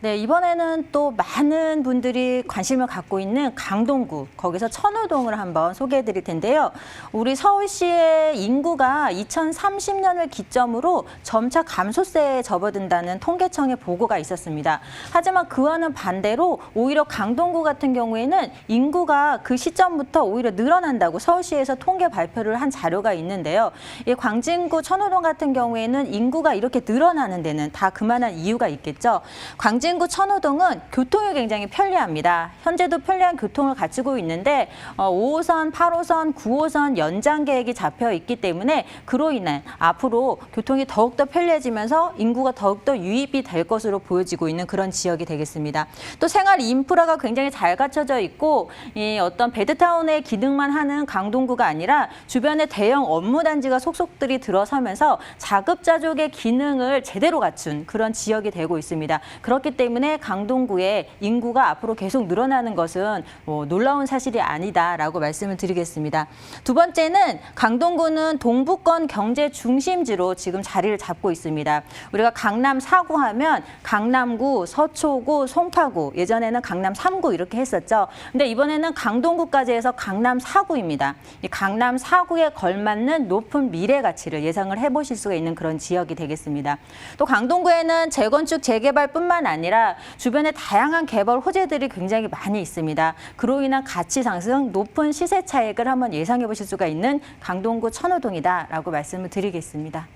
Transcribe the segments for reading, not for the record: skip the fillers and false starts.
네, 이번에는 또 많은 분들이 관심을 갖고 있는 강동구, 거기서 천호동을 한번 소개해 드릴 텐데요. 우리 서울시의 인구가 2030년을 기점으로 점차 감소세에 접어든다는 통계청의 보고가 있었습니다. 하지만 그와는 반대로 오히려 강동구 같은 경우에는 인구가 그 시점부터 오히려 늘어난다고 서울시에서 통계 발표를 한 자료가 있는데요. 이 광진구 천호동 같은 경우에는 인구가 이렇게 늘어나는 데는 다 그만한 이유가 있겠죠. 광진구 천호동은 교통이 굉장히 편리합니다. 현재도 편리한 교통을 갖추고 있는데 5호선, 8호선, 9호선 연장 계획이 잡혀 있기 때문에 그로 인해 앞으로 교통이 더욱더 편리해지면서 인구가 더욱더 유입이 될 것으로 보여지고 있는 그런 지역이 되겠습니다. 또 생활 인프라가 굉장히 잘 갖춰져 있고 이 어떤 베드타운의 기능만 하는 강동구가 아니라 주변에 대형 업무단지가 속속들이 들어서면서 자급자족의 기능을 제대로 갖춘 그런 지역이 되고 있습니다. 그렇기 때문에 강동구의 인구가 앞으로 계속 늘어나는 것은 놀라운 사실이 아니다라고 말씀을 드리겠습니다. 두 번째는 강동구는 동부권 경제 중심지로 지금 자리를 잡고 있습니다. 우리가 강남 4구 하면 강남구, 서초구, 송파구, 예전에는 강남 3구 이렇게 했었죠. 근데 이번에는 강동구까지 해서 강남 4구입니다. 이 강남 4구에 걸맞는 높은 미래 가치를 예상을 해보실 수가 있는 그런 지역이 되겠습니다. 또 강동구에는 재건축, 재개발뿐만 아니라 주변에 다양한 개발 호재들이 굉장히 많이 있습니다. 그로 인한 가치 상승, 높은 시세 차익을 한번 예상해 보실 수가 있는 강동구 천호동이다라고 말씀을 드리겠습니다.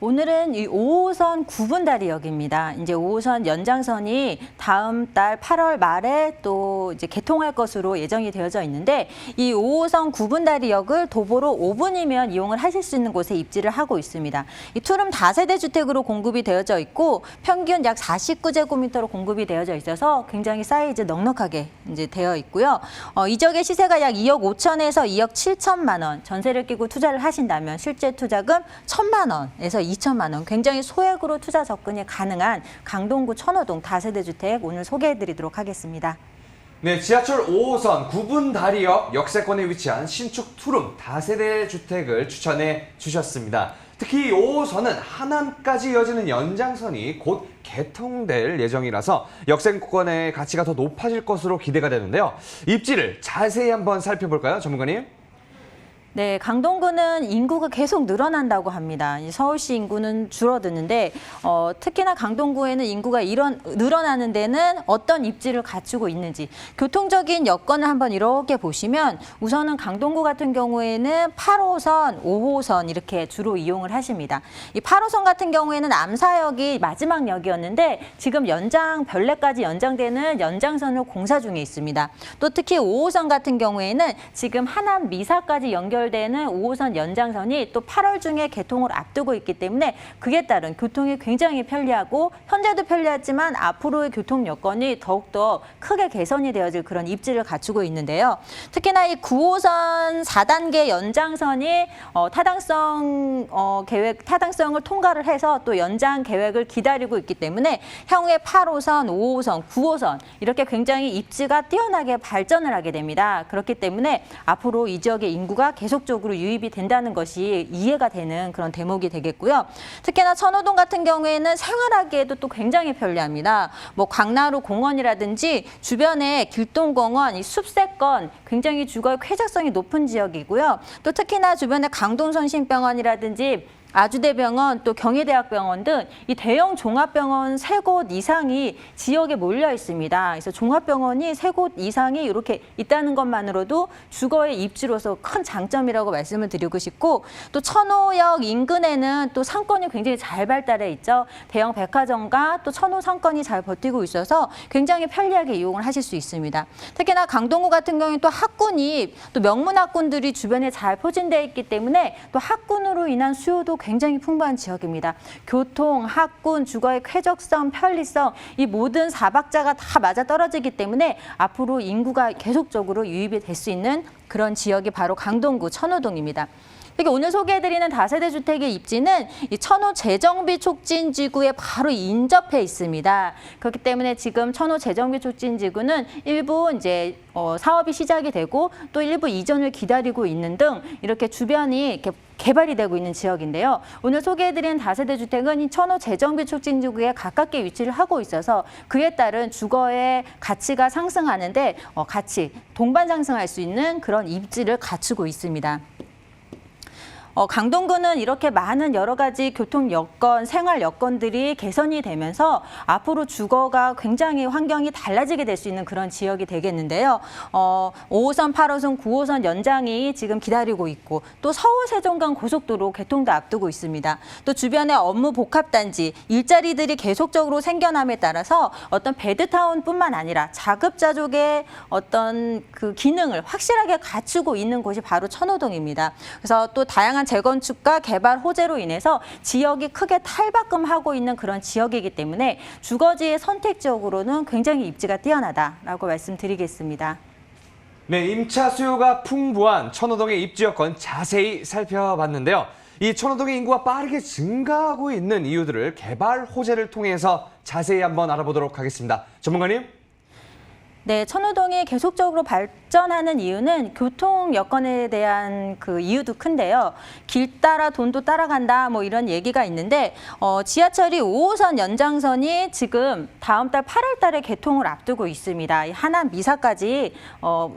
오늘은 이 5호선 구분다리역입니다. 이제 5호선 연장선이 다음 달 8월 말에 또 이제 개통할 것으로 예정이 되어져 있는데 이 5호선 구분다리역을 도보로 5분이면 이용을 하실 수 있는 곳에 입지를 하고 있습니다. 이 투룸 다세대 주택으로 공급이 되어져 있고 평균 약 49제곱미터로 공급이 되어져 있어서 굉장히 사이즈 넉넉하게 이제 되어 있고요. 이 지역의 시세가 약 2억 5천에서 2억 7천만 원. 전세를 끼고 투자를 하신다면 실제 투자금 1천만 원에서 2천만 원, 굉장히 소액으로 투자 접근이 가능한 강동구 천호동 다세대 주택 오늘 소개해드리도록 하겠습니다. 네, 지하철 5호선 구분다리역 역세권에 위치한 신축 투룸 다세대 주택을 추천해 주셨습니다. 특히 5호선은 하남까지 이어지는 연장선이 곧 개통될 예정이라서 역세권의 가치가 더 높아질 것으로 기대가 되는데요. 입지를 자세히 한번 살펴볼까요, 전문가님? 네, 강동구는 인구가 계속 늘어난다고 합니다. 서울시 인구는 줄어드는데 특히나 강동구에는 인구가 늘어나는 데는 어떤 입지를 갖추고 있는지 교통적인 여건을 한번 이렇게 보시면 우선은 강동구 같은 경우에는 8호선, 5호선 이렇게 주로 이용을 하십니다. 이 8호선 같은 경우에는 암사역이 마지막 역이었는데 지금 별내까지 연장되는 연장선을 공사 중에 있습니다. 또 특히 5호선 같은 경우에는 지금 하남 미사까지 연결되는 5호선 연장선이 또 8월 중에 개통을 앞두고 있기 때문에 그에 따른 교통이 굉장히 편리하고 현재도 편리하지만 앞으로의 교통 여건이 더욱더 크게 개선이 되어질 그런 입지를 갖추고 있는데요. 특히나 이 9호선 4단계 연장선이 타당성을 통과를 해서 또 연장 계획을 기다리고 있기 때문에 향후에 8호선, 5호선, 9호선 이렇게 굉장히 입지가 뛰어나게 발전을 하게 됩니다. 그렇기 때문에 앞으로 이 지역의 인구가 계속적으로 유입이 된다는 것이 이해가 되는 그런 대목이 되겠고요. 특히나 천호동 같은 경우에는 생활하기에도 또 굉장히 편리합니다. 뭐 광나루 공원이라든지 주변에 길동공원, 이 숲세권 굉장히 주거의 쾌적성이 높은 지역이고요. 또 특히나 주변에 강동선심병원이라든지 아주대병원, 또 경희대학병원 등 이 대형 종합병원 3곳 이상이 지역에 몰려 있습니다. 그래서 종합병원이 3곳 이상이 이렇게 있다는 것만으로도 주거의 입지로서 큰 장점이라고 말씀을 드리고 싶고 또 천호역 인근에는 또 상권이 굉장히 잘 발달해 있죠. 대형 백화점과 또 천호 상권이 잘 버티고 있어서 굉장히 편리하게 이용을 하실 수 있습니다. 특히나 강동구 같은 경우는 또 학군이 또 명문 학군들이 주변에 잘 포진되어 있기 때문에 또 학군으로 인한 수요도 굉장히 풍부한 지역입니다. 교통, 학군, 주거의 쾌적성, 편리성 이 모든 사박자가 다 맞아떨어지기 때문에 앞으로 인구가 계속적으로 유입이 될 수 있는 그런 지역이 바로 강동구 천호동입니다. 이렇게 오늘 소개해드리는 다세대 주택의 입지는 이 천호 재정비 촉진지구에 바로 인접해 있습니다. 그렇기 때문에 지금 천호 재정비 촉진지구는 일부 이제 사업이 시작이 되고 또 일부 이전을 기다리고 있는 등 이렇게 주변이 이렇게 개발이 되고 있는 지역인데요. 오늘 소개해드리는 다세대 주택은 이 천호 재정비 촉진지구에 가깝게 위치를 하고 있어서 그에 따른 주거의 가치가 상승하는데 같이 동반 상승할 수 있는 그런 입지를 갖추고 있습니다. 강동구는 이렇게 많은 여러 가지 교통 여건, 생활 여건들이 개선이 되면서 앞으로 주거가 굉장히 환경이 달라지게 될 수 있는 그런 지역이 되겠는데요. 5호선, 8호선, 9호선 연장이 지금 기다리고 있고 또 서울 세종간 고속도로 개통도 앞두고 있습니다. 또 주변에 업무 복합단지, 일자리들이 계속적으로 생겨남에 따라서 어떤 베드타운뿐만 아니라 자급자족의 어떤 그 기능을 확실하게 갖추고 있는 곳이 바로 천호동입니다. 그래서 또 다양한 재건축과 개발 호재로 인해서 지역이 크게 탈바꿈하고 있는 그런 지역이기 때문에 주거지의 선택적으로는 굉장히 입지가 뛰어나다라고 말씀드리겠습니다. 네, 임차 수요가 풍부한 천호동의 입지 여건 자세히 살펴봤는데요. 이 천호동의 인구가 빠르게 증가하고 있는 이유들을 개발 호재를 통해서 자세히 한번 알아보도록 하겠습니다. 전문가님. 네, 천호동이 계속적으로 발전하는 이유는 교통 여건에 대한 그 이유도 큰데요. 길 따라 돈도 따라간다 뭐 이런 얘기가 있는데 지하철이 5호선 연장선이 지금 다음 달 8월 달에 개통을 앞두고 있습니다. 이 하남 미사까지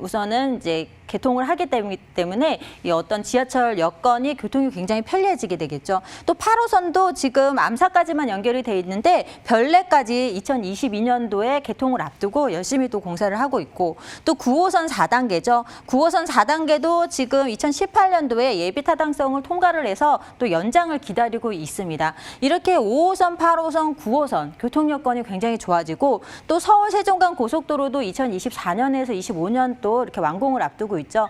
우선은 이제 개통을 하기 때문에 이 어떤 지하철 여건이 교통이 굉장히 편리해지게 되겠죠. 또 8호선도 지금 암사까지만 연결이 돼 있는데 별내까지 2022년도에 개통을 앞두고 열심히 또 공사를 하고 있고 또 9호선 4단계죠. 9호선 4단계도 지금 2018년도에 예비 타당성을 통과를 해서 또 연장을 기다리고 있습니다. 이렇게 5호선, 8호선, 9호선 교통 여건이 굉장히 좋아지고 또 서울 세종간 고속도로도 2024년에서 25년 또 이렇게 완공을 앞두고 있죠.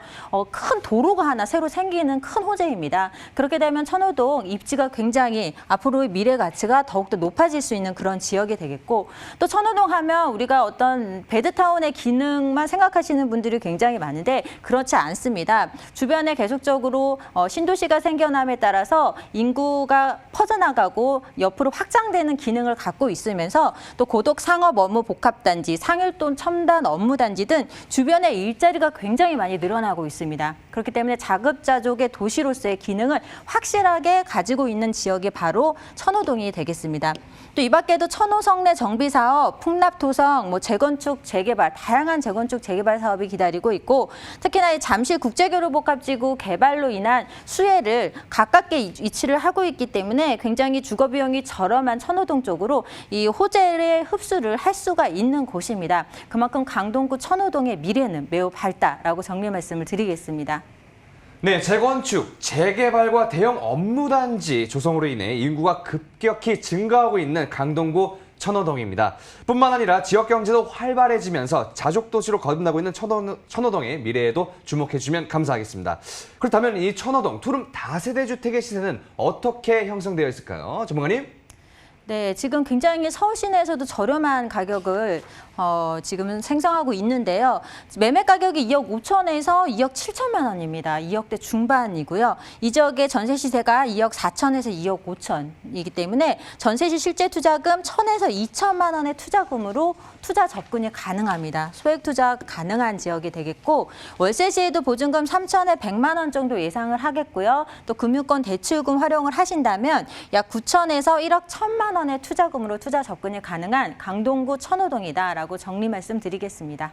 큰 도로가 하나 새로 생기는 큰 호재입니다. 그렇게 되면 천호동 입지가 굉장히 앞으로의 미래 가치가 더욱더 높아질 수 있는 그런 지역이 되겠고 또 천호동 하면 우리가 어떤 베드타운의 기능만 생각하시는 분들이 굉장히 많은데 그렇지 않습니다. 주변에 계속적으로 신도시가 생겨남에 따라서 인구가 퍼져나가고 옆으로 확장되는 기능을 갖고 있으면서 또 고덕 상업 업무 복합단지, 상일동 첨단 업무단지 등 주변에 일자리가 굉장히 많이 늘어나고 있습니다. 그렇기 때문에 자급자족의 도시로서의 기능을 확실하게 가지고 있는 지역이 바로 천호동이 되겠습니다. 또 이 밖에도 천호 성내 정비 사업, 풍납토성, 뭐 재건축, 재개발, 다양한 재건축, 재개발 사업이 기다리고 있고 특히나 이 잠실 국제교류복합지구 개발로 인한 수혜를 가깝게 위치를 하고 있기 때문에 굉장히 주거 비용이 저렴한 천호동 쪽으로 이 호재를 흡수를 할 수가 있는 곳입니다. 그만큼 강동구 천호동의 미래는 매우 밝다라고 정리 말씀을 드리겠습니다. 네, 재건축, 재개발과 대형 업무단지 조성으로 인해 인구가 급격히 증가하고 있는 강동구 천호동입니다. 뿐만 아니라 지역 경제도 활발해지면서 자족도시로 거듭나고 있는 천호동의 미래에도 주목해주면 감사하겠습니다. 그렇다면 이 천호동 투룸 다세대 주택의 시세는 어떻게 형성되어 있을까요? 전문가님? 네, 지금 굉장히 서울 시내에서도 저렴한 가격을 지금은 생성하고 있는데요. 매매 가격이 2억 5천에서 2억 7천만 원입니다. 2억대 중반이고요. 이 지역의 전세 시세가 2억 4천에서 2억 5천이기 때문에 전세 시 실제 투자금 1천에서 2천만 원의 투자금으로 투자 접근이 가능합니다. 소액 투자 가능한 지역이 되겠고 월세 시에도 보증금 3천에 100만 원 정도 예상을 하겠고요. 또 금융권 대출금 활용을 하신다면 약 9천에서 1억 1천만 원의 투자금으로 투자 접근이 가능한 강동구 천호동이다라고 정리 말씀드리겠습니다.